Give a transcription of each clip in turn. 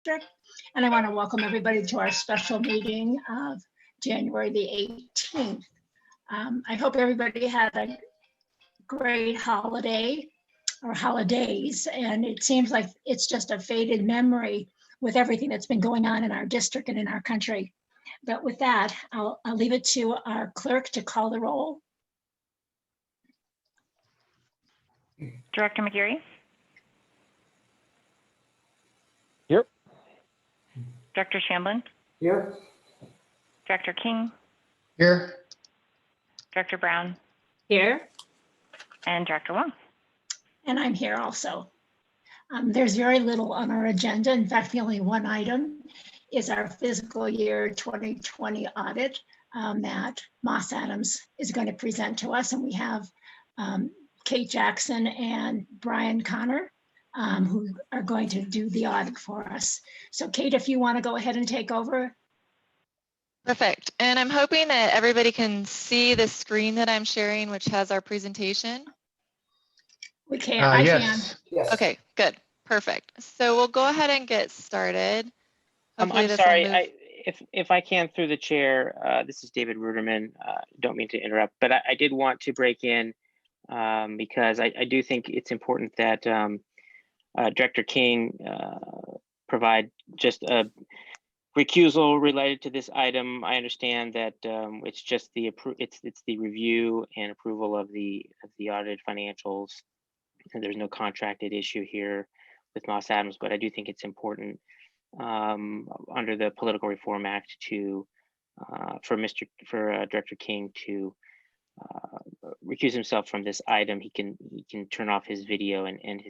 District. And I want to welcome everybody to our special meeting of January the 18th. I hope everybody had a great holiday or holidays, and it seems like it's just a faded memory with everything that's been going on in our district and in our country. But with that, I'll leave it to our clerk to call the roll. Director McGarry? Here. Director Shamblin? Here. Director King? Here. Director Brown? Here. And Director Wong? And I'm here also. There's very little on our agenda. In fact, the only one item is our fiscal year 2020 audit that Moss Adams is going to present to us. And we have Kate Jackson and Brian Connor who are going to do the audit for us. So Kate, if you want to go ahead and take over. Perfect. And I'm hoping that everybody can see the screen that I'm sharing, which has our presentation. We can. I yes. can. Yes. Okay, good. Perfect. So we'll go ahead and get started. Hopefully I'm this will sorry, move. if I can through the chair, this is David Ruderman. Don't mean to interrupt, but I did want to break in because I do think it's important that Director King provide just a recusal related to this item. I understand that it's just the it's the review and approval of the audited financials, and there's no contracted issue here with Moss Adams, but I do think it's important under the Political Reform Act to for Director King to recuse himself from this item. He can turn off his video and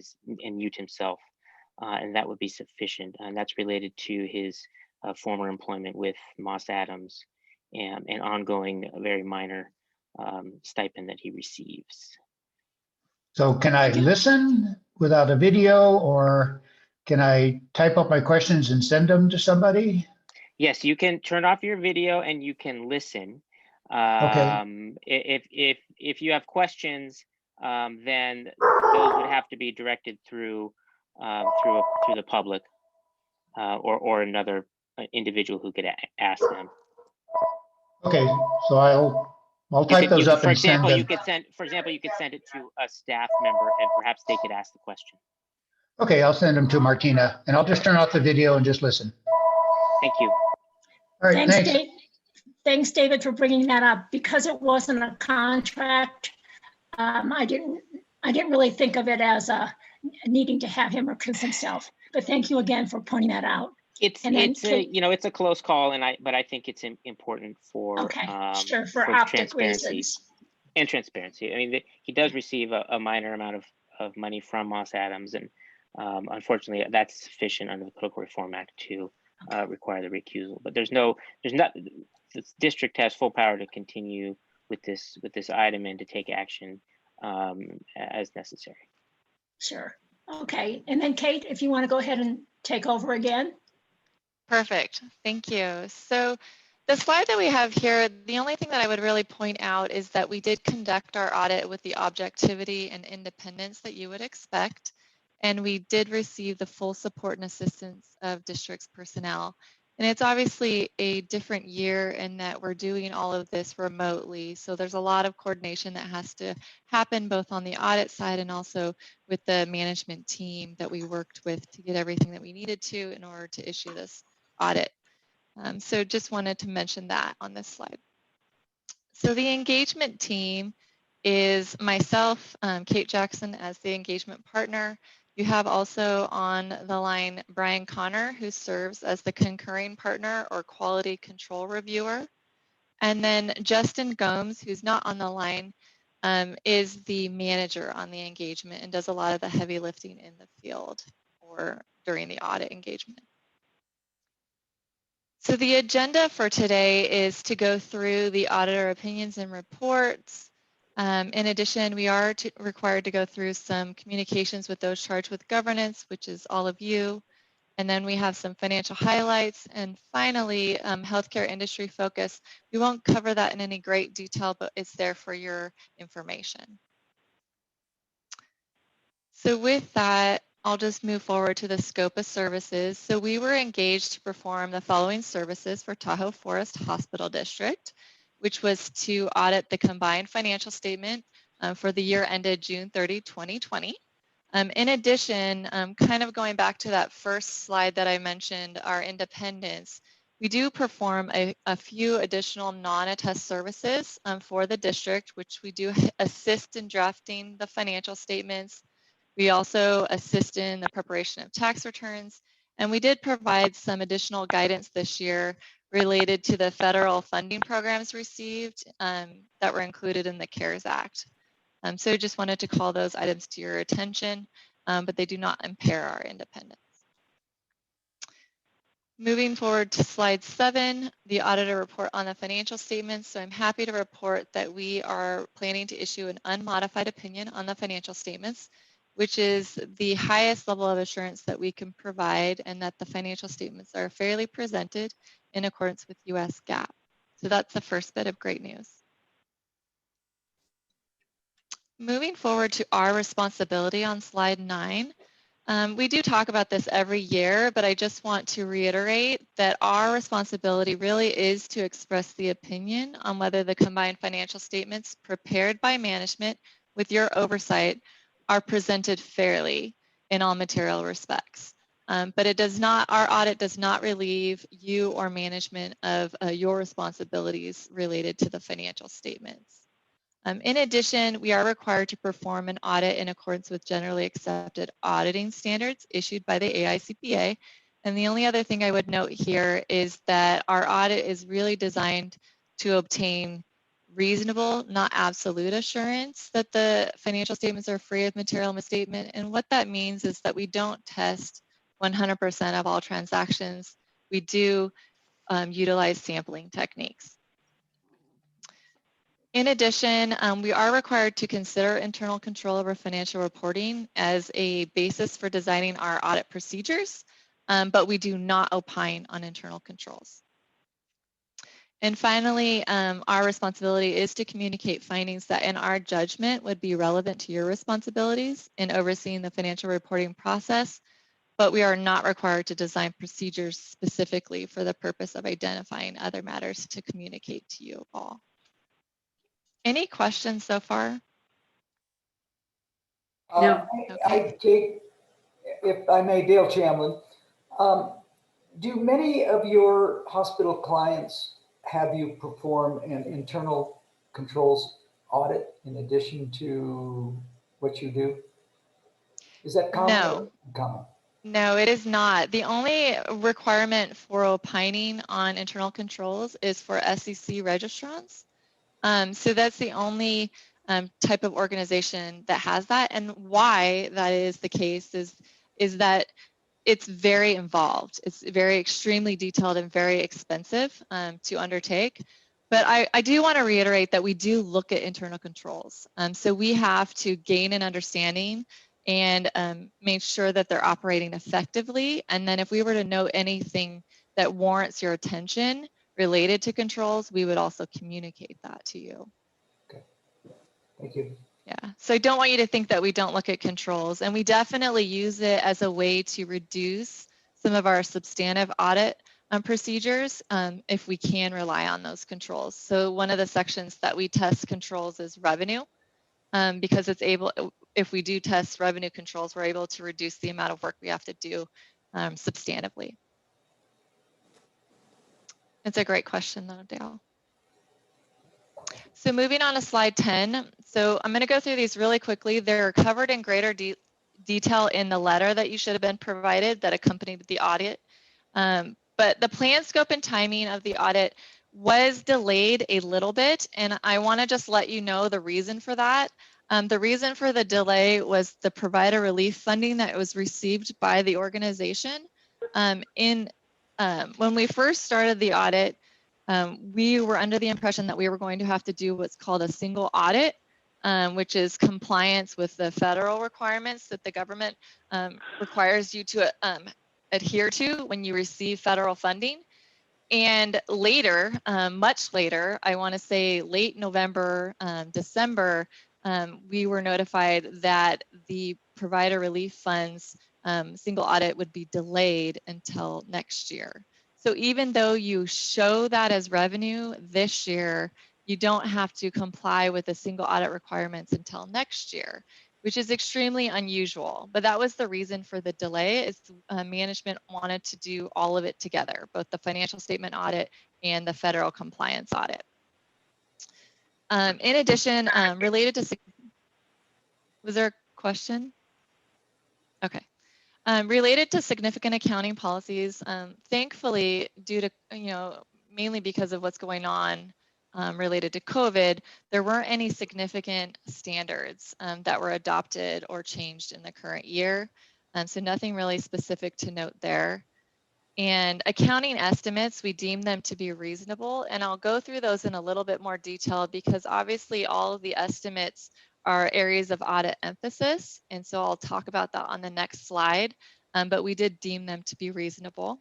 mute himself, and that would be sufficient. And that's related to his former employment with Moss Adams and an ongoing very minor stipend that he receives. So can I listen without a video, or can I type up my questions and send them to somebody? Yes, you can turn off your video and you can listen. Okay. If you have questions, then those would have to be directed through the public or another individual who could ask them. Okay, so I'll type those up and send them. you could send it to a staff member and perhaps they could ask the question. Okay, I'll send them to Martina, and I'll just turn off the video and just listen. Thank you. All right, thanks. Thanks, David, for bringing that up. Because it wasn't a contract, I didn't really think of it as needing to have him recuse himself. But thank you again for pointing that out. It's a close call, but I think it's important for for optic reasons and transparency. I mean, he does receive a minor amount of money from Moss Adams, and unfortunately, that's sufficient under the Political Reform Act to require the recusal. But the district has full power to continue with this item and to take action as necessary. Sure. Okay. And then Kate, if you want to go ahead and take over again. Perfect. Thank you. So the slide that we have here, the only thing that I would really point out is that we did conduct our audit with the objectivity and independence that you would expect. And we did receive the full support and assistance of district's personnel. And it's obviously a different year in that we're doing all of this remotely. So there's a lot of coordination that has to happen both on the audit side and also with the management team that we worked with to get everything that we needed to in order to issue this audit. So just wanted to mention that on this slide. So the engagement team is myself, Kate Jackson as the engagement partner. You have also on the line Brian Connor, who serves as the concurring partner or quality control reviewer. And then Justin Gomes, who's not on the line, is the manager on the engagement and does a lot of the heavy lifting in the field or during the audit engagement. So the agenda for today is to go through the auditor opinions and reports. In addition, we are required to go through some communications with those charged with governance, which is all of you. And then we have some financial highlights. And finally, healthcare industry focus. We won't cover that in any great detail, but it's there for your information. So with that, I'll just move forward to the scope of services. So we were engaged to perform the following services for Tahoe Forest Hospital District, which was to audit the combined financial statement for the year ended June 30, 2020. In addition, kind of going back to that first slide that I mentioned, our independence, we do perform a few additional non-attest services for the district, which we do assist in drafting the financial statements. We also assist in the preparation of tax returns, and we did provide some additional guidance this year related to the federal funding programs received that were included in the CARES Act. So just wanted to call those items to your attention, but they do not impair our independence. Moving forward to slide 7, the auditor report on the financial statements. So I'm happy to report that we are planning to issue an unmodified opinion on the financial statements, which is the highest level of assurance that we can provide, and that the financial statements are fairly presented in accordance with US GAAP. So that's the first bit of great news. Moving forward to our responsibility on slide 9. We do talk about this every year, but I just want to reiterate that our responsibility really is to express the opinion on whether the combined financial statements prepared by management with your oversight are presented fairly in all material respects. But it does not, our audit does not relieve you or management of your responsibilities related to the financial statements. In addition, we are required to perform an audit in accordance with generally accepted auditing standards issued by the AICPA. And the only other thing I would note here is that our audit is really designed to obtain reasonable, not absolute assurance that the financial statements are free of material misstatement. And what that means is that we don't test 100% of all transactions. We do utilize sampling techniques. In addition, we are required to consider internal control over financial reporting as a basis for designing our audit procedures, but we do not opine on internal controls. And finally, our responsibility is to communicate findings that in our judgment would be relevant to your responsibilities in overseeing the financial reporting process, but we are not required to design procedures specifically for the purpose of identifying other matters to communicate to you all. Any questions so far? No. Okay. I take, if I may, Dale Chamlin, do many of your hospital clients have you perform an internal controls audit in addition to what you do? Is that common? No. Common. No, it is not. The only requirement for opining on internal controls is for SEC registrants. So that's the only type of organization that has that. And why that is the case is that it's very involved. It's very extremely detailed and very expensive to undertake. But I do want to reiterate that we do look at internal controls. So we have to gain an understanding and make sure that they're operating effectively. And then if we were to note anything that warrants your attention related to controls, we would also communicate that to you. Okay, thank you. Yeah, so I don't want you to think that we don't look at controls, and we definitely use it as a way to reduce some of our substantive audit procedures if we can rely on those controls. So one of the sections that we test controls is revenue, because it's able, if we do test revenue controls, we're able to reduce the amount of work we have to do substantively. It's a great question though, Dale. So moving on to slide 10. So I'm going to go through these really quickly. They're covered in greater detail in the letter that you should have been provided that accompanied the audit. But the plan, scope, and timing of the audit was delayed a little bit, and I want to just let you know the reason for that. The reason for the delay was the provider relief funding that was received by the organization. When we first started the audit, we were under the impression that we were going to have to do what's called a single audit, which is compliance with the federal requirements that the government requires you to adhere to when you receive federal funding. And later, much later, I want to say late November, December, we were notified that the provider relief funds single audit would be delayed until next year. So even though you show that as revenue this year, you don't have to comply with the single audit requirements until next year, which is extremely unusual. But that was the reason for the delay, is management wanted to do all of it together, both the financial statement audit and the federal compliance audit. In addition, related to, was there a question? Okay. Related to significant accounting policies, thankfully, due to, mainly because of what's going on related to COVID, there weren't any significant standards that were adopted or changed in the current year. So nothing really specific to note there. And accounting estimates, we deem them to be reasonable. And I'll go through those in a little bit more detail, because obviously all of the estimates are areas of audit emphasis. And so I'll talk about that on the next slide, but we did deem them to be reasonable.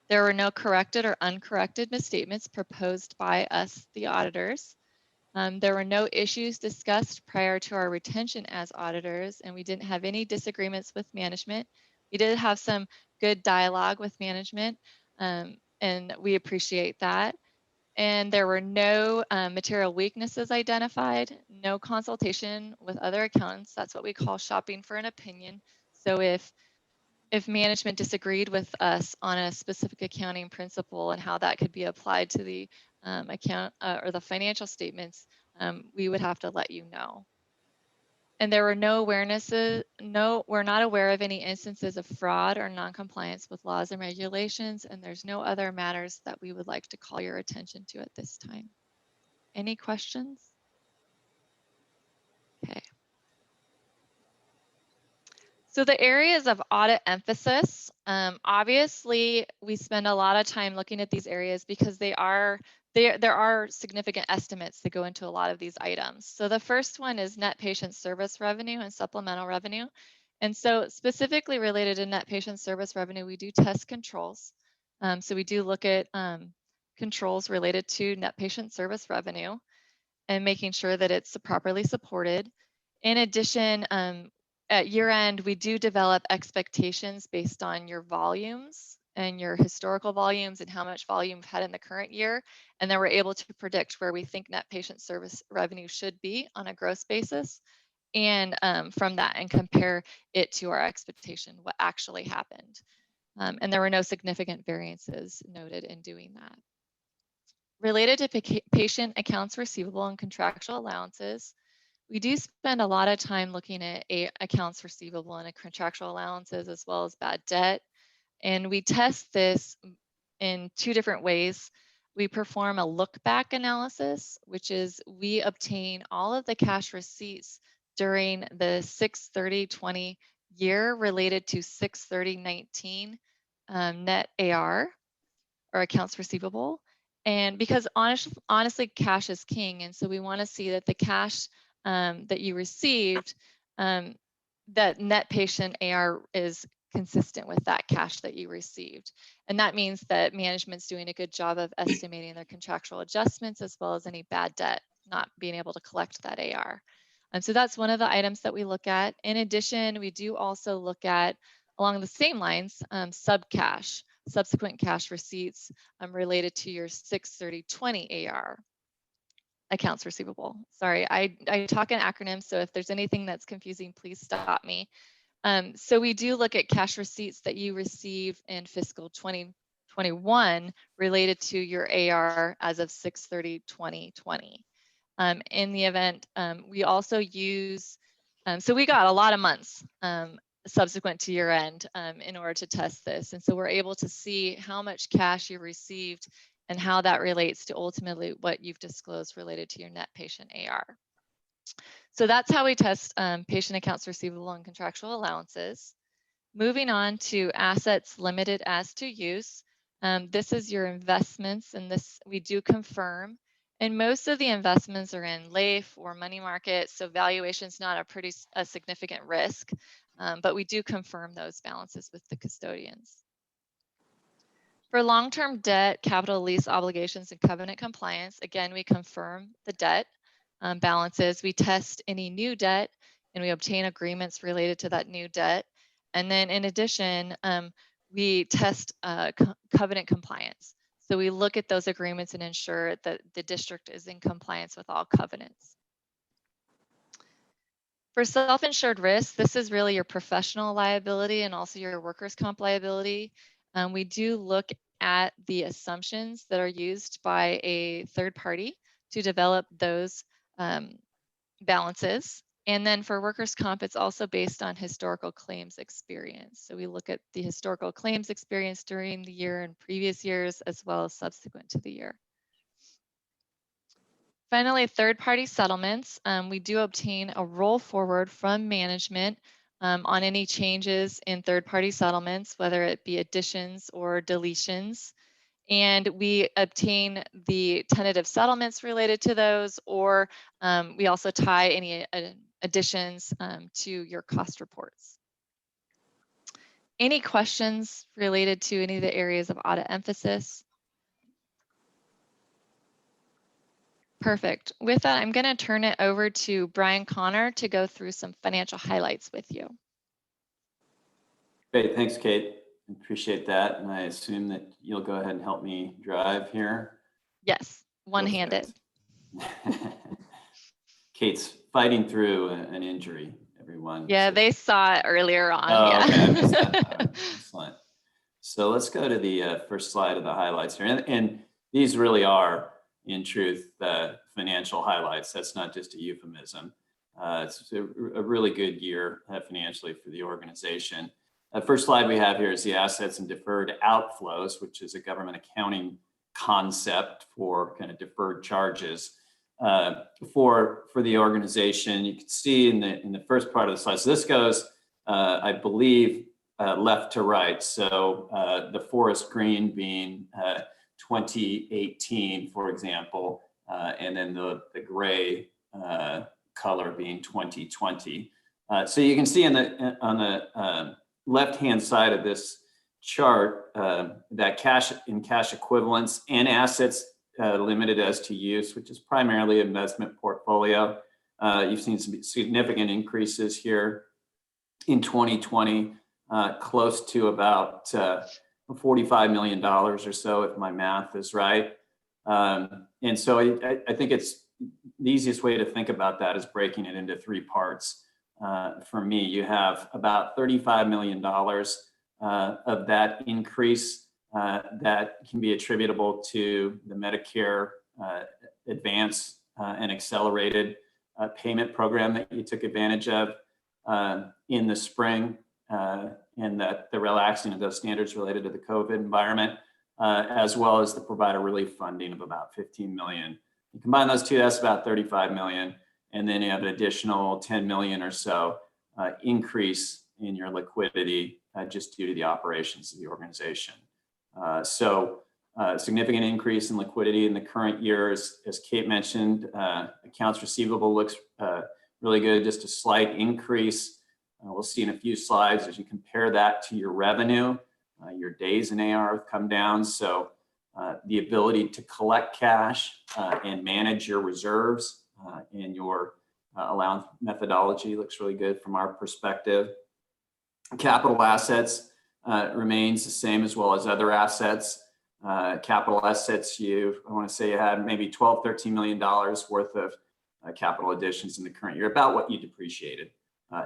There were no corrected or uncorrected misstatements proposed by us, the auditors. There were no issues discussed prior to our retention as auditors, and we didn't have any disagreements with management. We did have some good dialogue with management, and we appreciate that. And there were no material weaknesses identified, no consultation with other accountants. That's what we call shopping for an opinion. So if management disagreed with us on a specific accounting principle and how that could be applied to the account or the financial statements, we would have to let you know. And there were no awarenesses, we're not aware of any instances of fraud or non-compliance with laws and regulations, and there's no other matters that we would like to call your attention to at this time. Any questions? Okay. So the areas of audit emphasis, obviously we spend a lot of time looking at these areas because there are significant estimates that go into a lot of these items. So the first one is net patient service revenue and supplemental revenue. And so specifically related to net patient service revenue, we do test controls. So we do look at controls related to net patient service revenue and making sure that it's properly supported. In addition, at year end, we do develop expectations based on your volumes and your historical volumes and how much volume you've had in the current year. And then we're able to predict where we think net patient service revenue should be on a gross basis. And from that, and compare it to our expectation, what actually happened. And there were no significant variances noted in doing that. Related to patient accounts receivable and contractual allowances, we do spend a lot of time looking at accounts receivable and contractual allowances, as well as bad debt. And we test this in two different ways. We perform a look back analysis, which is we obtain all of the cash receipts during the 6/30/20 year related to 6/30/19 net AR or accounts receivable. And because honestly, cash is king. And so we want to see that the cash that you received, that net patient AR is consistent with that cash that you received. And that means that management's doing a good job of estimating their contractual adjustments, as well as any bad debt, not being able to collect that AR. And so that's one of the items that we look at. In addition, we do also look at, along the same lines, subcash, subsequent cash receipts related to your 6/30/20 AR. Accounts receivable. Sorry, I talk in acronyms, so if there's anything that's confusing, please stop me. So we do look at cash receipts that you receive in fiscal 2021 related to your AR as of 6/30/2020. In the event, we also use, so we got a lot of months subsequent to year end in order to test this. And so we're able to see how much cash you received and how that relates to ultimately what you've disclosed related to your net patient AR. So that's how we test patient accounts receivable and contractual allowances. Moving on to assets limited as to use. This is your investments, and this we do confirm. And most of the investments are in LAIF or money market, so valuation is not a significant risk, but we do confirm those balances with the custodians. For long-term debt, capital lease obligations, and covenant compliance, again, we confirm the debt balances. We test any new debt, and we obtain agreements related to that new debt. And then in addition, we test covenant compliance. So we look at those agreements and ensure that the district is in compliance with all covenants. For self-insured risk, this is really your professional liability and also your workers' comp liability. We do look at the assumptions that are used by a third party to develop those balances. And then for workers' comp, it's also based on historical claims experience. So we look at the historical claims experience during the year and previous years, as well as subsequent to the year. Finally, third-party settlements. We do obtain a roll forward from management on any changes in third-party settlements, whether it be additions or deletions. And we obtain the tentative settlements related to those, or we also tie any additions to your cost reports. Any questions related to any of the areas of audit emphasis? Perfect. With that, I'm going to turn it over to Brian Connor to go through some financial highlights with you. Great, thanks, Kate. Appreciate that. And I assume that you'll go ahead and help me drive here. Yes, one-handed. Kate's fighting through an injury, everyone. Yeah, so. They saw it earlier on. Oh, yeah. Okay, I missed that. All right, excellent. So let's go to the first slide of the highlights here. And these really are, in truth, financial highlights. That's not just a euphemism. It's a really good year financially for the organization. The first slide we have here is the assets and deferred outflows, which is a government accounting concept for kind of deferred charges for the organization. You can see in the first part of the slide. So this goes, I believe, left to right. So the forest green being 2018, for example, and then the gray color being 2020. So you can see on the left-hand side of this chart that cash and cash equivalents and assets limited as to use, which is primarily investment portfolio. You've seen some significant increases here in 2020, close to about $45 million or so, if my math is right. And so I think it's the easiest way to think about that is breaking it into three parts. For me, you have about $35 million of that increase that can be attributable to the Medicare advance and accelerated payment program that you took advantage of in the spring, and that the relaxing of those standards related to the COVID environment, as well as the provider relief funding of about $15 million. You combine those two, that's about $35 million. And then you have an additional 10 million or so increase in your liquidity just due to the operations of the organization. So significant increase in liquidity in the current year, as Kate mentioned. Accounts receivable looks really good, just a slight increase. We'll see in a few slides as you compare that to your revenue, your days in AR have come down. So the ability to collect cash and manage your reserves in your allowance methodology looks really good from our perspective. Capital assets remains the same, as well as other assets. Capital assets, I want to say you had maybe $12-13 million worth of capital additions in the current year, about what you depreciated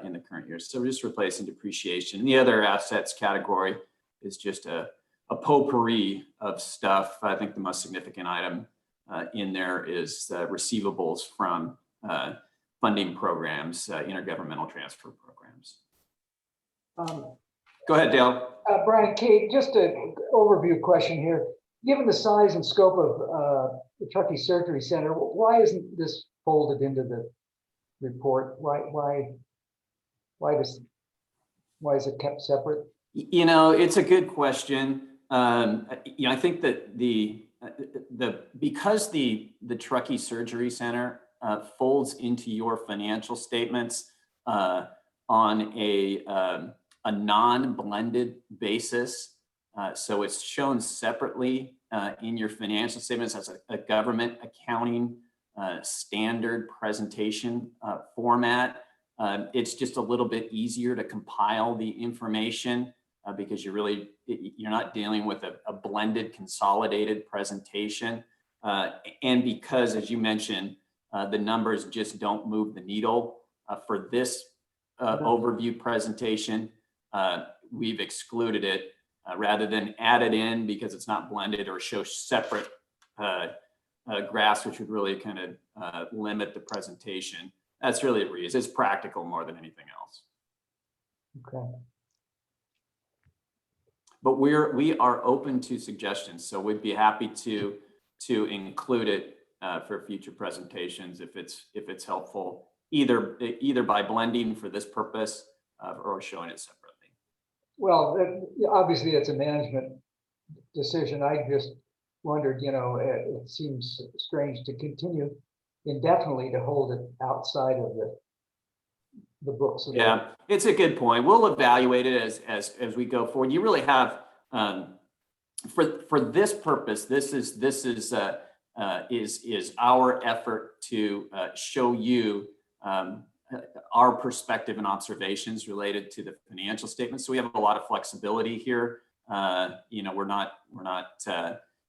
in the current year. So we're just replacing depreciation. And the other assets category is just a potpourri of stuff. I think the most significant item in there is receivables from funding programs, intergovernmental transfer programs. Go ahead, Dale. Brian, Kate, just an overview question here. Given the size and scope of the Truckee Surgery Center, why isn't this folded into the report? Why is it kept separate? It's a good question. I think that because the Truckee Surgery Center folds into your financial statements on a non-blended basis, so it's shown separately in your financial statements as a government accounting standard presentation format. It's just a little bit easier to compile the information because you're not dealing with a blended, consolidated presentation. And because, as you mentioned, the numbers just don't move the needle for this overview presentation, we've excluded it rather than add it in because it's not blended or show separate graphs, which would really kind of limit the presentation. That's really the reason. It's practical more than anything else. Okay. But we are open to suggestions, so we'd be happy to include it for future presentations if it's helpful, either by blending for this purpose or showing it separately. Well, obviously it's a management decision. I just wondered, it seems strange to continue indefinitely to hold it outside of the books. Yeah, it's a good point. We'll evaluate it as we go forward. You really have for this purpose. This is our effort to show you our perspective and observations related to the financial statements. So we have a lot of flexibility here. We're not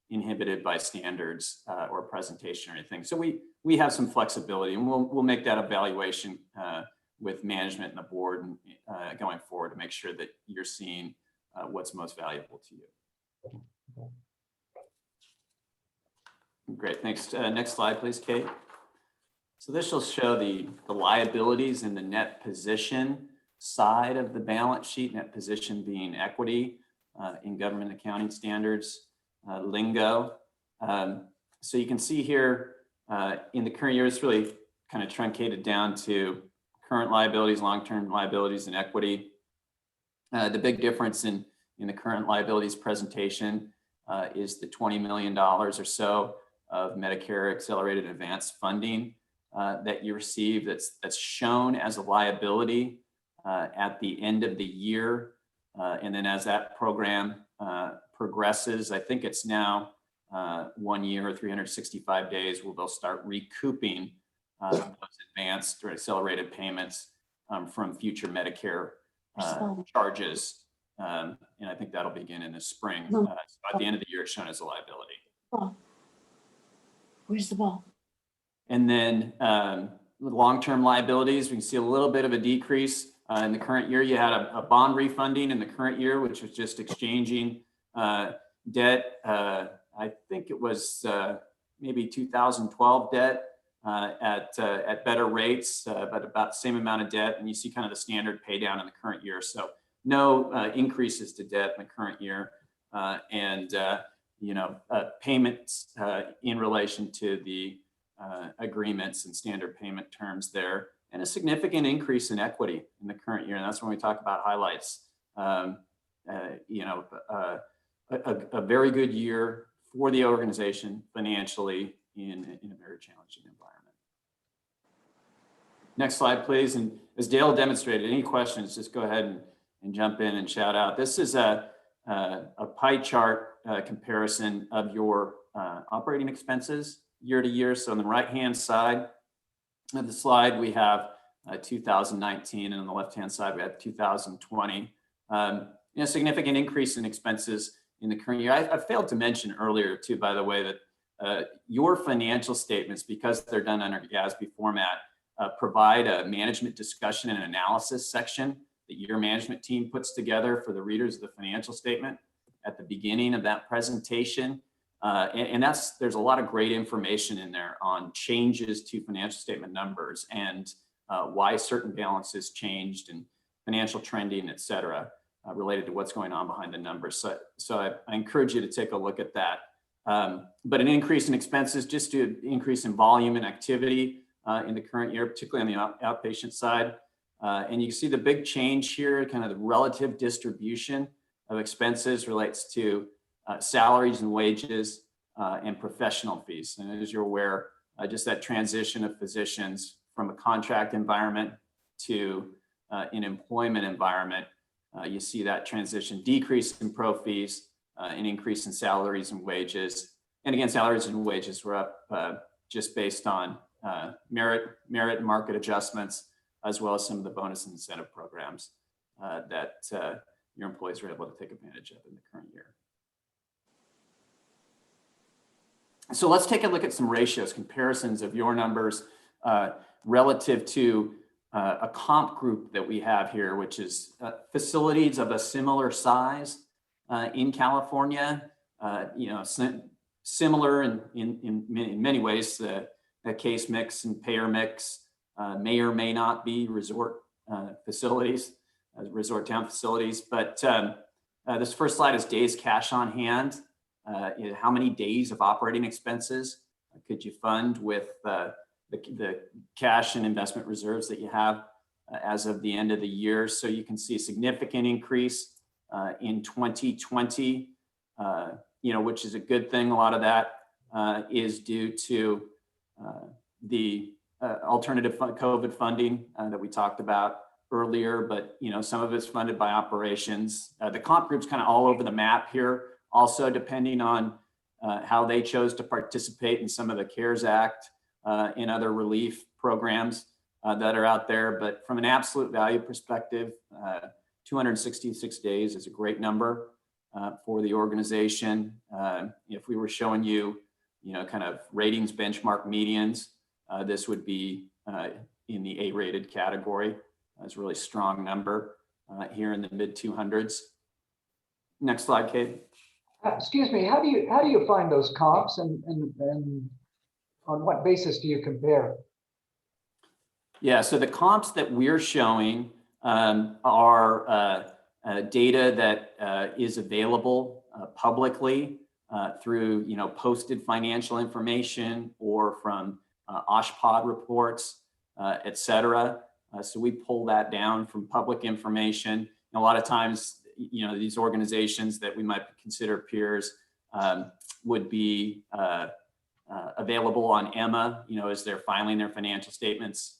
inhibited by standards or presentation or anything. So we have some flexibility, and we'll make that evaluation with management and the board and going forward to make sure that you're seeing what's most valuable to you. Great, thanks. Next slide, please, Kate. So this will show the liabilities and the net position side of the balance sheet, net position being equity in government accounting standards lingo. So you can see here in the current year, it's really kind of truncated down to current liabilities, long-term liabilities, and equity. The big difference in the current liabilities presentation is the $20 million or so of Medicare accelerated advance funding that you receive that's shown as a liability at the end of the year. And then as that program progresses, I think it's now 1 year or 365 days, they'll start recouping those advanced or accelerated payments from future Medicare charges. And I think that'll begin in the spring. So at the end of the year, it's shown as a liability. Where's the ball? And then long-term liabilities, we can see a little bit of a decrease. In the current year, you had a bond refunding in the current year, which was just exchanging debt. I think it was maybe 2012 debt at better rates, but about the same amount of debt. And you see kind of the standard pay down in the current year. So no increases to debt in the current year. Payments in relation to the agreements and standard payment terms there, and a significant increase in equity in the current year. And that's when we talk about highlights. A very good year for the organization financially in a very challenging environment. Next slide, please. And as Dale demonstrated, any questions, just go ahead and jump in and shout out. This is a pie chart comparison of your operating expenses year to year. So on the right-hand side of the slide, we have 2019, and on the left-hand side, we have 2020. Significant increase in expenses in the current year. I failed to mention earlier too, by the way, that your financial statements, because they're done under GASB format, provide a management discussion and analysis section that your management team puts together for the readers of the financial statement at the beginning of that presentation. And there's a lot of great information in there on changes to financial statement numbers and why certain balances changed and financial trending, et cetera, related to what's going on behind the numbers. So I encourage you to take a look at that. But an increase in expenses just due to increase in volume and activity in the current year, particularly on the outpatient side. And you can see the big change here, kind of the relative distribution of expenses relates to salaries and wages and professional fees. And as you're aware, just that transition of physicians from a contract environment to an employment environment, you see that transition, decrease in pro fees, an increase in salaries and wages. And again, salaries and wages were up just based on merit and market adjustments, as well as some of the bonus and incentive programs that your employees are able to take advantage of in the current year. So let's take a look at some ratios, comparisons of your numbers relative to a comp group that we have here, which is facilities of a similar size in California. Similar in many ways. The case mix and payer mix may or may not be resort facilities, resort town facilities. But this first slide is days cash on hand. How many days of operating expenses could you fund with the cash and investment reserves that you have as of the end of the year? So you can see a significant increase in 2020, which is a good thing. A lot of that is due to the alternative COVID funding that we talked about earlier, but some of it's funded by operations. The comp group's kind of all over the map here, also depending on how they chose to participate in some of the CARES Act and other relief programs that are out there. But from an absolute value perspective, 266 days is a great number for the organization. If we were showing you, kind of ratings benchmark medians, this would be in the A-rated category. It's a really strong number here in the mid 200s. Next slide, Kate. Excuse me, how do you find those comps, and on what basis do you compare? Yeah, so the comps that we're showing are data that is available publicly through posted financial information or from OSHPD reports, et cetera. So we pull that down from public information. And a lot of times, these organizations that we might consider peers would be available on EMA, as they're filing their financial statements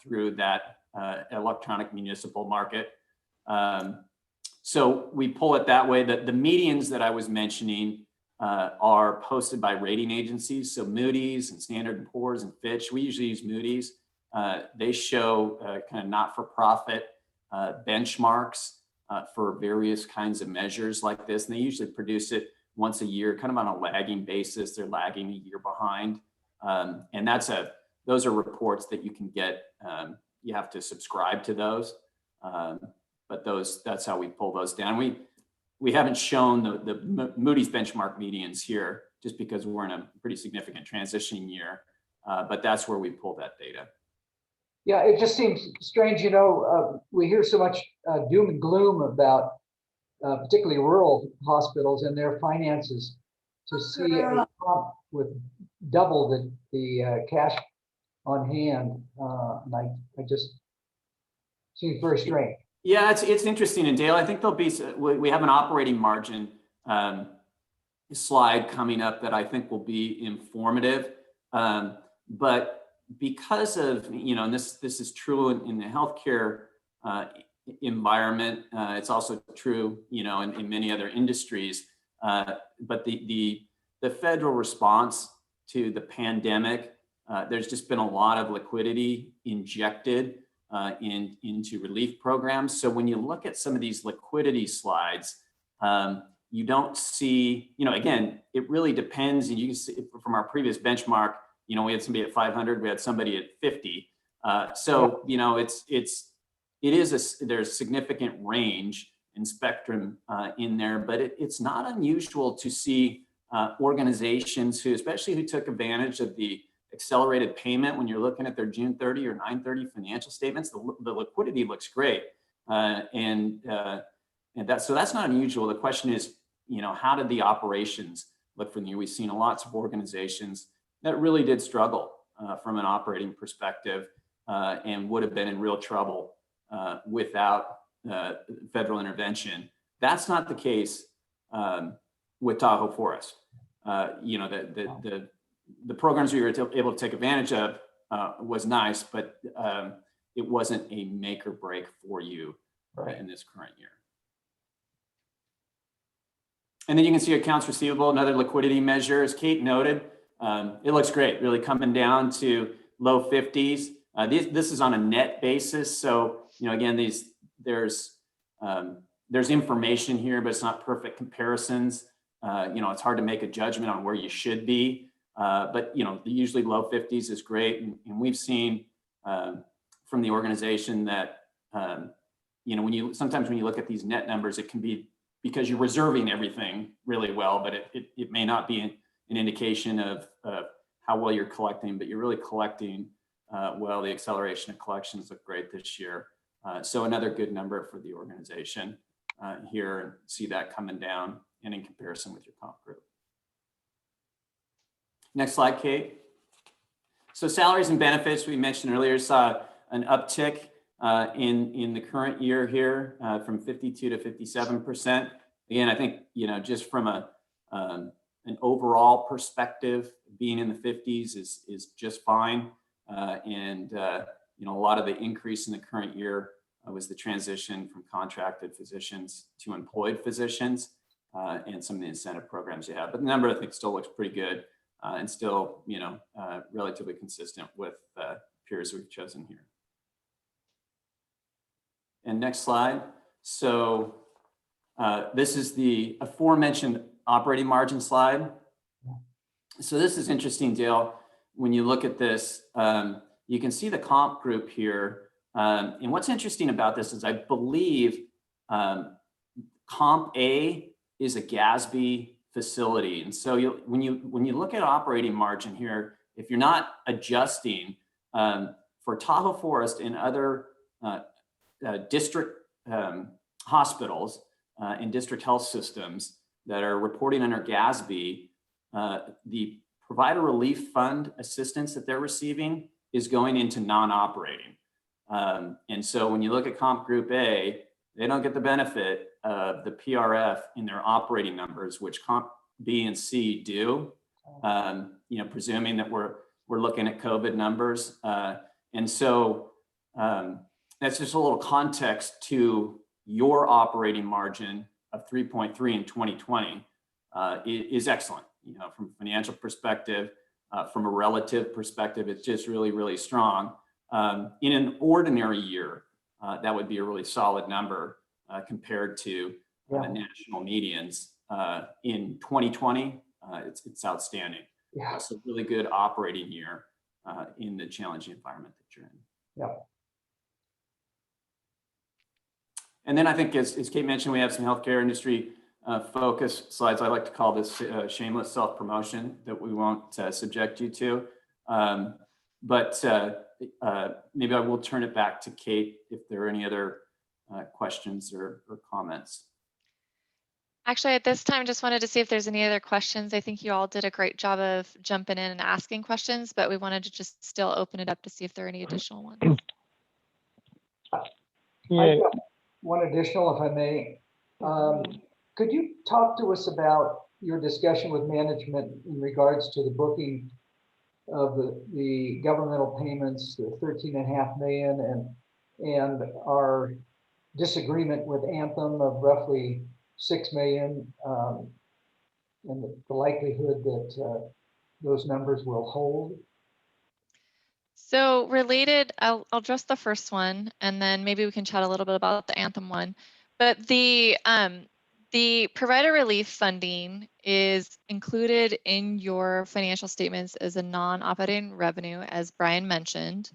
through that electronic municipal market. So we pull it that way. The medians that I was mentioning are posted by rating agencies. So Moody's and Standard & Poor's and Fitch. We usually use Moody's. They show kind of not-for-profit benchmarks for various kinds of measures like this. And they usually produce it once a year, kind of on a lagging basis. They're lagging a year behind. And those are reports that you can get. You have to subscribe to those. But that's how we pull those down. We haven't shown the Moody's benchmark medians here just because we're in a pretty significant transition year. But that's where we pull that data. Yeah, it just seems strange, we hear so much doom and gloom about particularly rural hospitals and their finances. To see a comp with double the cash on hand, and I just seems very strange. Yeah, it's interesting. And Dale, I think we have an operating margin slide coming up that I think will be informative. But because of, and this is true in the healthcare environment, it's also true, in many other industries. But the federal response to the pandemic, there's just been a lot of liquidity injected into relief programs. So when you look at some of these liquidity slides, you don't see, again, it really depends. And you can see from our previous benchmark, we had somebody at 500, we had somebody at 50. So, there's significant range and spectrum in there, but it's not unusual to see organizations who took advantage of the accelerated payment when you're looking at their June 30 or 9/30 financial statements. The liquidity looks great. So that's not unusual. The question is, how did the operations look from you? We've seen lots of organizations that really did struggle from an operating perspective and would have been in real trouble without federal intervention. That's not the case with Tahoe Forest. The programs we were able to take advantage of was nice, but it wasn't a make or break for you in this current year. And then you can see accounts receivable, another liquidity measure, as Kate noted. It looks great, really coming down to low 50s. This is on a net basis. So, again, there's information here, but it's not perfect comparisons. It's hard to make a judgment on where you should be. But, usually low 50s is great. And we've seen from the organization that, sometimes when you look at these net numbers, it can be because you're reserving everything really well, but it may not be an indication of how well you're collecting, but you're really collecting well. The acceleration of collections look great this year. So another good number for the organization here, and see that coming down and in comparison with your comp group. Next slide, Kate. So salaries and benefits, we mentioned earlier, saw an uptick in the current year here from 52 to 57%. Again, I think, just from an overall perspective, being in the 50s is just fine. And a lot of the increase in the current year was the transition from contracted physicians to employed physicians and some of the incentive programs you have. But the number, I think, still looks pretty good and still, relatively consistent with peers we've chosen here. And next slide. So this is the aforementioned operating margin slide. So this is interesting, Dale. When you look at this, you can see the comp group here. And what's interesting about this is I believe Comp A is a GASB facility. And so when you look at operating margin here, if you're not adjusting for Tahoe Forest and other district hospitals and district health systems that are reporting under GASB, the provider relief fund assistance that they're receiving is going into non-operating. And so when you look at Comp Group A, they don't get the benefit of the PRF in their operating numbers, which Comp B and C do, presuming that we're looking at COVID numbers. And so that's just a little context to your operating margin of 3.3 in 2020 is excellent. From a financial perspective, from a relative perspective, it's just really, really strong. In an ordinary year, that would be a really solid number compared to national medians. In 2020, it's outstanding. Yeah. It's a really good operating year in the challenging environment that you're in. Yeah. And then I think, as Kate mentioned, we have some healthcare industry focus slides. I like to call this shameless self-promotion that we won't subject you to. But maybe I will turn it back to Kate if there are any other questions or comments. Actually, at this time, just wanted to see if there's any other questions. I think you all did a great job of jumping in and asking questions, but we wanted to just still open it up to see if there are any additional ones. I've got one additional, if I may. Could you talk to us about your discussion with management in regards to the booking of the governmental payments, the 13.5 million, and our disagreement with Anthem of roughly 6 million, and the likelihood that those numbers will hold? So related, I'll address the first one, and then maybe we can chat a little bit about the Anthem one. But the provider relief funding is included in your financial statements as a non-operating revenue, as Brian mentioned.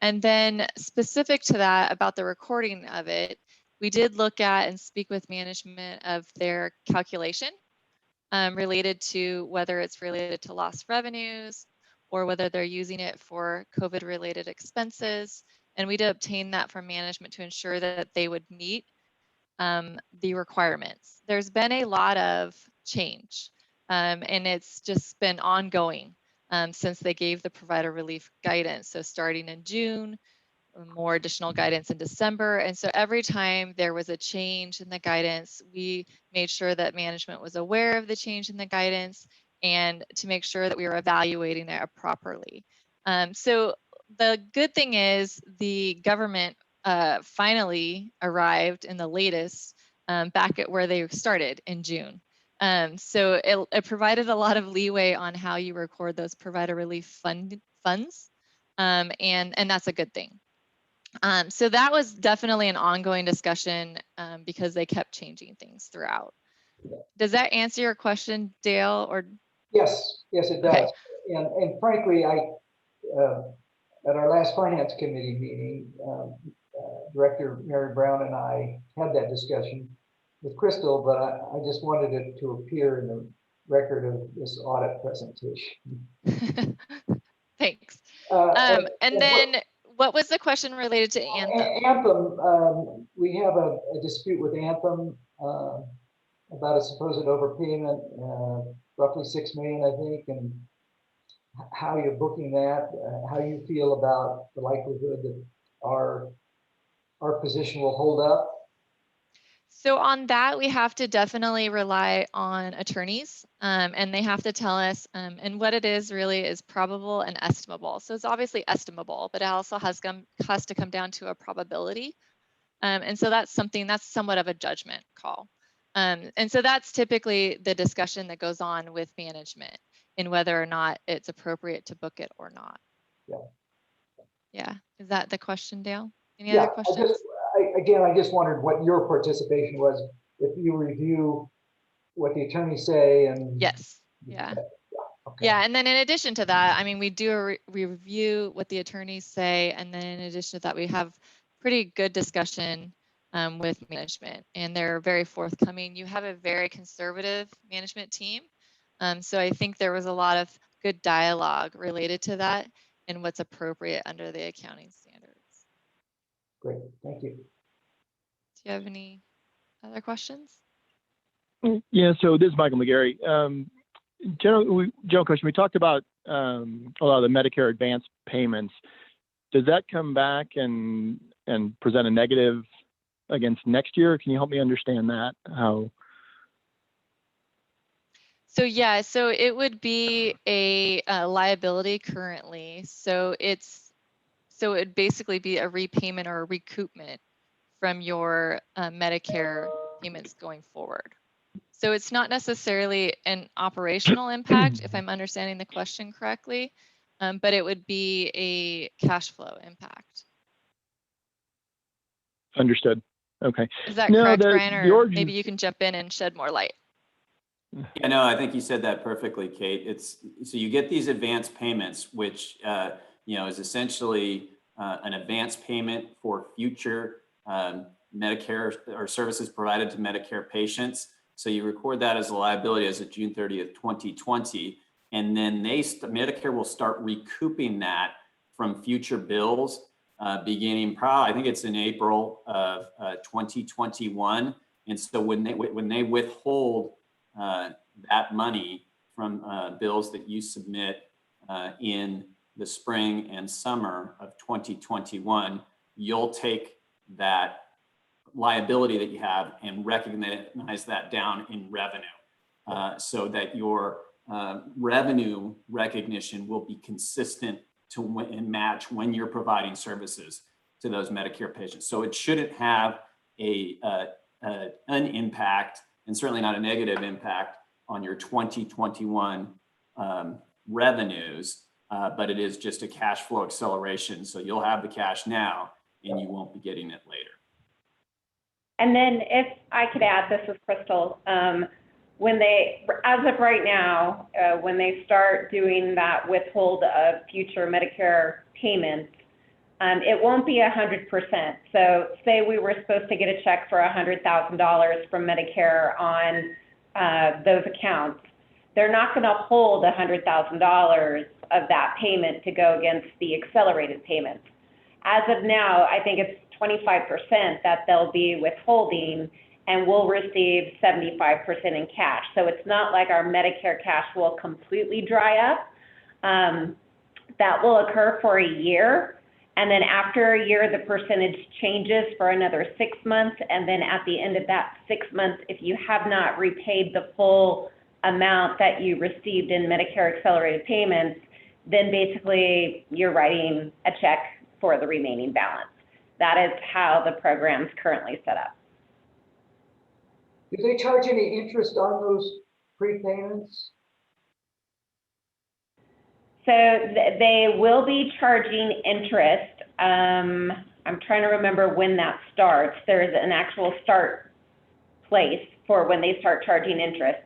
And then specific to that, about the recording of it, we did look at and speak with management of their calculation related to whether it's related to lost revenues or whether they're using it for COVID-related expenses. And we did obtain that from management to ensure that they would meet the requirements. There's been a lot of change, and it's just been ongoing since they gave the provider relief guidance. So starting in June, more additional guidance in December. And so every time there was a change in the guidance, we made sure that management was aware of the change in the guidance and to make sure that we were evaluating it properly. So the good thing is the government finally arrived in the latest back at where they started in June. So it provided a lot of leeway on how you record those provider relief funds. and that's a good thing. So that was definitely an ongoing discussion because they kept changing things throughout. Does that answer your question, Dale? Or Yes, it does. Okay. And frankly, at our last finance committee meeting, Director Mary Brown and I had that discussion with Crystal, but I just wanted it to appear in the record of this audit presentation. Thanks. And then what was the question related to Anthem? Anthem, we have a dispute with Anthem about a supposed overpayment, roughly $6 million, I think, and how you're booking that, how you feel about the likelihood that our position will hold up. So on that, we have to definitely rely on attorneys, and they have to tell us, and what it is really is probable and estimable. So it's obviously estimable, but it also has to come down to a probability. And so that's somewhat of a judgment call. And so that's typically the discussion that goes on with management in whether or not it's appropriate to book it or not. Yeah. Is that the question, Dale? Any other questions? I just wondered what your participation was, if you review what the attorneys say and. Yes. Yeah. Okay. Yeah. And then in addition to that, I mean, we do we review what the attorneys say. And then in addition to that, we have pretty good discussion with management, and they're very forthcoming. You have a very conservative management team. So I think there was a lot of good dialogue related to that and what's appropriate under the accounting standards. Great, thank you. Do you have any other questions? Yeah, so this is Michael McGarry. General question, we talked about a lot of the Medicare advance payments. Does that come back and present a negative against next year? Can you help me understand that? How? So yeah, so it would be a liability currently. So it would basically be a repayment or a recoupment from your Medicare payments going forward. So it's not necessarily an operational impact, if I'm understanding the question correctly, but it would be a cash flow impact. Understood. Okay. Is that correct, Brian? Or maybe you can jump in and shed more light. Yeah, no, I think you said that perfectly, Kate. So you get these advance payments, which is essentially an advance payment for future Medicare or services provided to Medicare patients. So you record that as a liability as of June 30th, 2020, and then Medicare will start recouping that from future bills beginning probably, I think it's in April of 2021. And so when they withhold that money from bills that you submit in the spring and summer of 2021, you'll take that liability that you have and recognize that down in revenue so that your revenue recognition will be consistent and match when you're providing services to those Medicare patients. So it shouldn't have an impact, and certainly not a negative impact, on your 2021 revenues, but it is just a cash flow acceleration. So you'll have the cash now and you won't be getting it later. And then if I could add, this is Crystal, when they, as of right now, when they start doing that withhold of future Medicare payments, it won't be 100%. So say we were supposed to get a check for $100,000 from Medicare on those accounts. They're not going to hold $100,000 of that payment to go against the accelerated payments. As of now, I think it's 25% that they'll be withholding, and we'll receive 75% in cash. So it's not like our Medicare cash will completely dry up. That will occur for a year. And then after a year, the percentage changes for another 6 months. And then at the end of that 6 months, if you have not repaid the full amount that you received in Medicare accelerated payments, then basically you're writing a check for the remaining balance. That is how the program's currently set up. Do they charge any interest on those prepayments? So they will be charging interest. I'm trying to remember when that starts. There's an actual start place for when they start charging interest.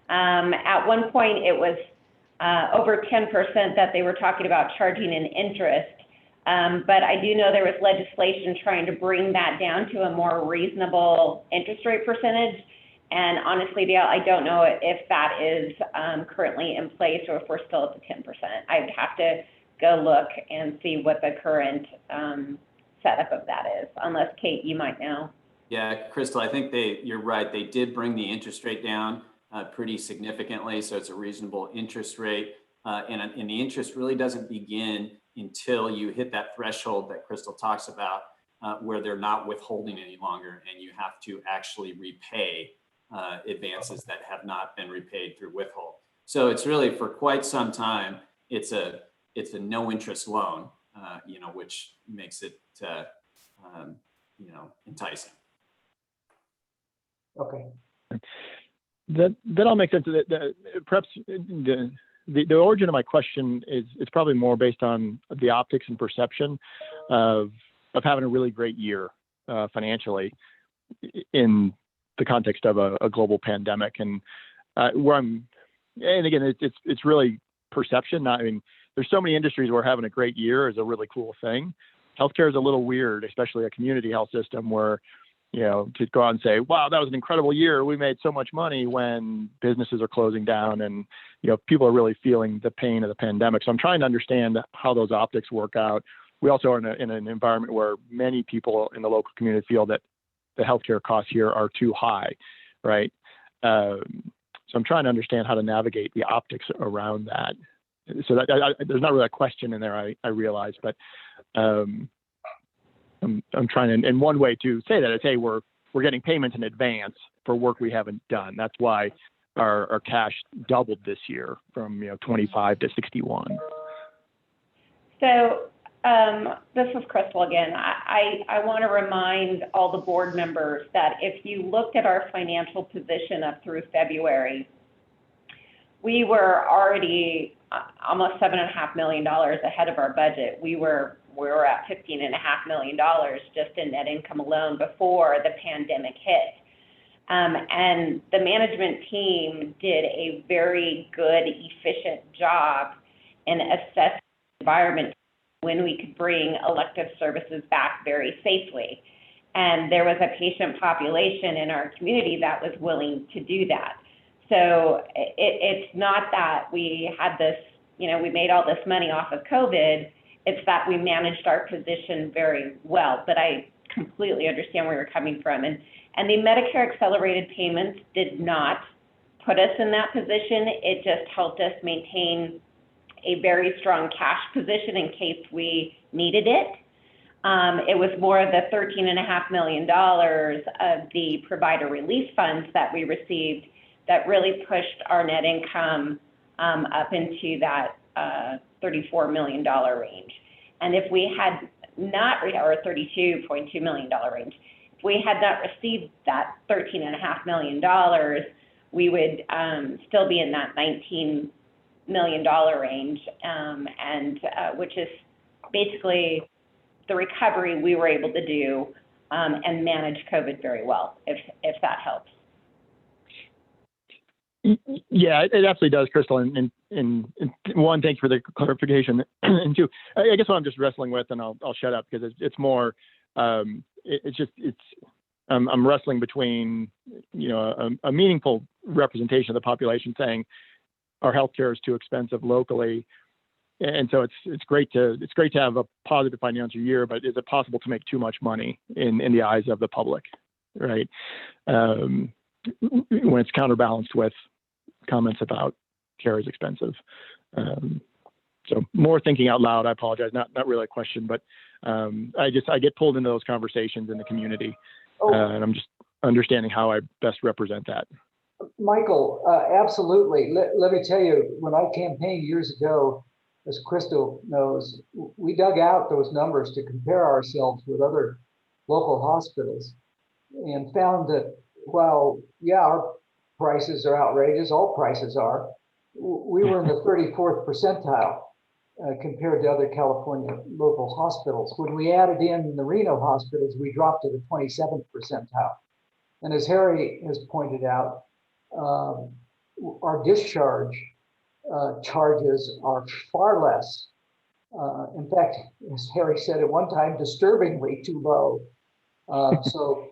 At one point, it was over 10% that they were talking about charging in interest. But I do know there was legislation trying to bring that down to a more reasonable interest rate percentage. And honestly, Dale, I don't know if that is currently in place or if we're still at the 10%. I'd have to go look and see what the current setup of that is, unless Kate, you might know. Yeah, Crystal, I think you're right. They did bring the interest rate down pretty significantly. So it's a reasonable interest rate. And the interest really doesn't begin until you hit that threshold that Crystal talks about, where they're not withholding any longer and you have to actually repay advances that have not been repaid through withhold. So it's really, for quite some time, it's a no interest loan, which makes it enticing. Okay. That all makes sense. Perhaps the origin of my question is it's probably more based on the optics and perception of having a really great year financially in the context of a global pandemic, and again, it's really perception. I mean, there's so many industries where having a great year is a really cool thing. Healthcare is a little weird, especially a community health system where, to go out and say, wow, that was an incredible year. We made so much money, when businesses are closing down and, people are really feeling the pain of the pandemic. So I'm trying to understand how those optics work out. We also are in an environment where many people in the local community feel that the healthcare costs here are too high, right? So I'm trying to understand how to navigate the optics around that. So there's not really a question in there, I realize, but I'm trying to, and one way to say that is, hey, we're getting payments in advance for work we haven't done. That's why our cash doubled this year from 25 to 61. So this is Crystal again. I want to remind all the board members that if you looked at our financial position up through February, we were already almost $7.5 million ahead of our budget. We were at $15.5 million just in net income alone before the pandemic hit. And the management team did a very good, efficient job in assessing the environment when we could bring elective services back very safely. And there was a patient population in our community that was willing to do that. So it's not that we had this, we made all this money off of COVID. It's that we managed our position very well. But I completely understand where you're coming from. And the Medicare accelerated payments did not put us in that position. It just helped us maintain a very strong cash position in case we needed it. It was more of the $13.5 million of the provider relief funds that we received that really pushed our net income up into that $34 million range. And if we had not, or $32.2 million range, if we had not received that $13.5 million, we would still be in that $19 million range, which is basically the recovery we were able to do and manage COVID very well, if that helps. Yeah, it absolutely does, Crystal. And one, thanks for the clarification. And two, I guess what I'm just wrestling with, and I'll shut up because it's more, I'm wrestling between, a meaningful representation of the population saying our healthcare is too expensive locally. And so it's great to have a positive financial year, but is it possible to make too much money in the eyes of the public, right? When it's counterbalanced with comments about care is expensive. So more thinking out loud. I apologize, not really a question, but I get pulled into those conversations in the community, and I'm just understanding how I best represent that. Michael, absolutely. Let me tell you, when I campaigned years ago, as Crystal knows, we dug out those numbers to compare ourselves with other local hospitals and found that while, yeah, our prices are outrageous, all prices are, we were in the 34th percentile compared to other California local hospitals. When we added in the Reno hospitals, we dropped to the 27th percentile. And as Harry has pointed out, our discharge charges are far less. In fact, as Harry said at one time, disturbingly too low. So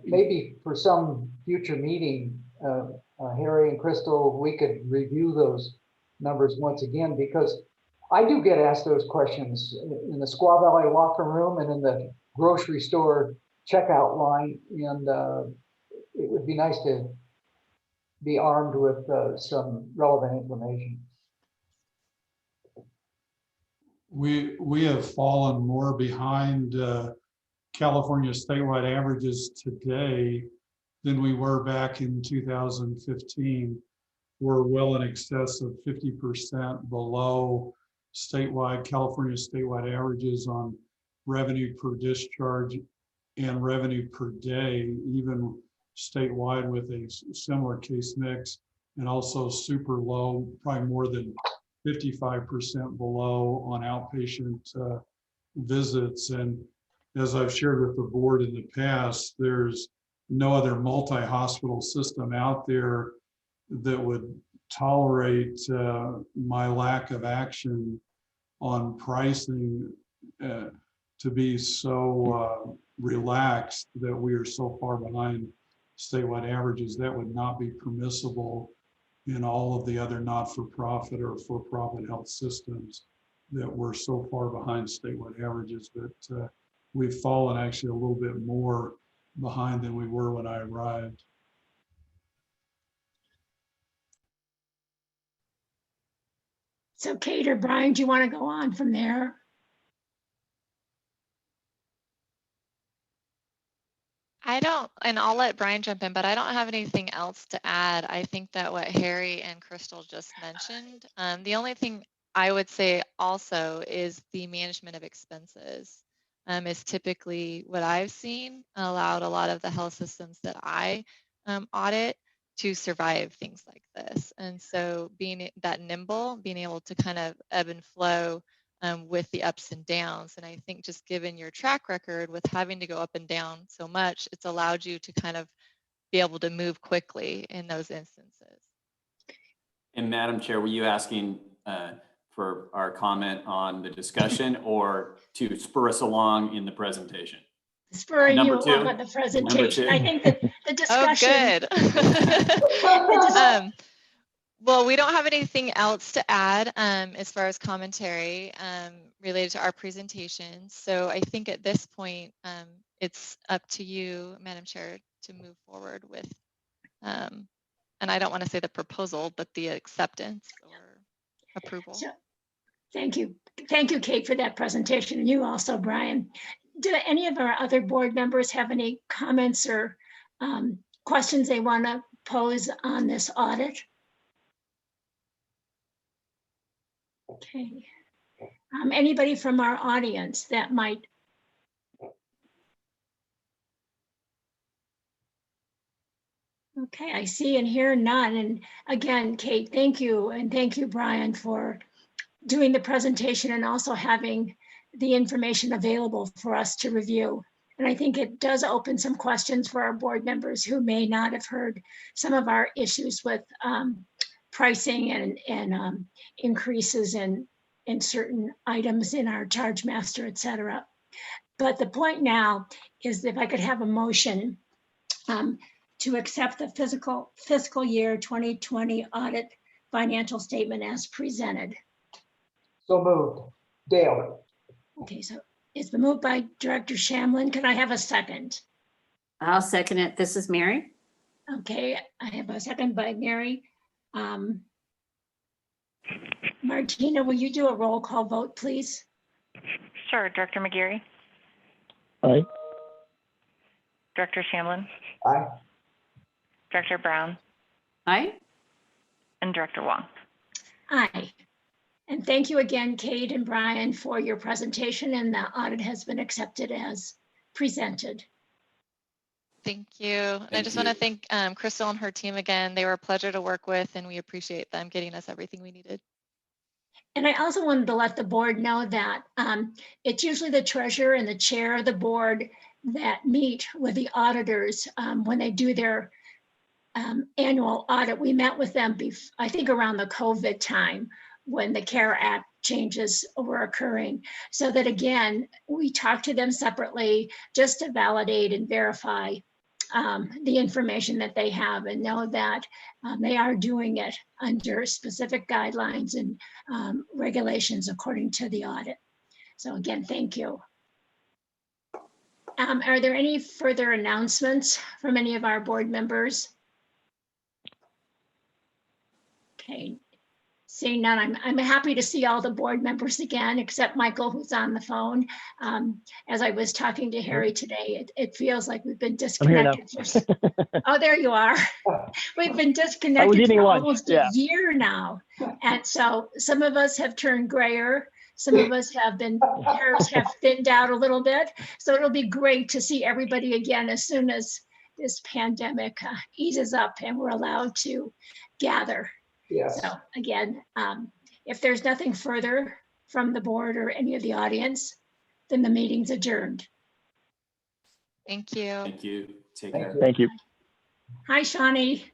maybe for some future meeting, Harry and Crystal, we could review those numbers once again, because I do get asked those questions in the Squaw Valley locker room and in the grocery store checkout line, and it would be nice to be armed with some relevant information. We have fallen more behind California statewide averages today than we were back in 2015. We're well in excess of 50% below California statewide averages on revenue per discharge and revenue per day, even statewide with a similar case mix, and also super low, probably more than 55% below on outpatient visits. And as I've shared with the board in the past, there's no other multi-hospital system out there that would tolerate my lack of action on pricing to be so relaxed that we are so far behind statewide averages. That would not be permissible in all of the other not-for-profit or for-profit health systems that we're so far behind statewide averages. But we've fallen actually a little bit more behind than we were when I arrived. So Kate or Brian, do you want to go on from there? I don't, and I'll let Brian jump in, but I don't have anything else to add. I think that what Harry and Crystal just mentioned, the only thing I would say also is the management of expenses is typically what I've seen allowed a lot of the health systems that I audit to survive things like this. And so being that nimble, being able to kind of ebb and flow with the ups and downs. And I think just given your track record with having to go up and down so much, it's allowed you to kind of be able to move quickly in those instances. And Madam Chair, were you asking for our comment on the discussion or to spur us along in the presentation? Spurring you Number two? along with the presentation. I think that the discussion. Oh, good. Well, we don't have anything else to add as far as commentary related to our presentation. So I think at this point, it's up to you, Madam Chair, to move forward with, and I don't want to say the proposal, but the acceptance or approval. So, thank you. Thank you, Kate, for that presentation. And you also, Brian. Do any of our other board members have any comments or questions they want to pose on this audit? Okay. Anybody from our audience that might? Okay, I see and hear none. And again, Kate, thank you. And thank you, Brian, for doing the presentation and also having the information available for us to review. And I think it does open some questions for our board members who may not have heard some of our issues with pricing and increases in certain items in our charge master, et cetera. But the point now is if I could have a motion to accept the fiscal year 2020 audit financial statement as presented. So moved. Dale. Okay, so it's been moved by Director Shamblin. Can I have a second? I'll second it. This is Mary. Okay, I have a second by Mary. Martina, will you do a roll call vote, please? Sure. Director McGarry. Aye. Director Shamblin. Aye. Director Brown. Aye. And Director Wong. Aye. And thank you again, Kate and Brian, for your presentation, and the audit has been accepted as presented. Thank you. And I just want to thank Crystal and her team again. They were a pleasure to work with, and we appreciate them getting us everything we needed. And I also wanted to let the board know that it's usually the treasurer and the chair of the board that meet with the auditors when they do their annual audit. We met with them, I think around the COVID time when the CARE Act changes were occurring. So that again, we talk to them separately just to validate and verify the information that they have and know that they are doing it under specific guidelines and regulations according to the audit. So again, thank you. Are there any further announcements from any of our board members? Okay, seeing none, I'm happy to see all the board members again, except Michael, who's on the phone. As I was talking to Harry today, it feels like we've been disconnected. Oh, there you are. We've been disconnected for almost a year now. And so some of us have turned grayer. Some of us have hairs have thinned out a little bit. So it'll be great to see everybody again as soon as this pandemic eases up and we're allowed to gather. Yes. So again, if there's nothing further from the board or any of the audience, then the meeting's adjourned. Thank you. Thank you. Take care. Thank you. Hi, Shawnee.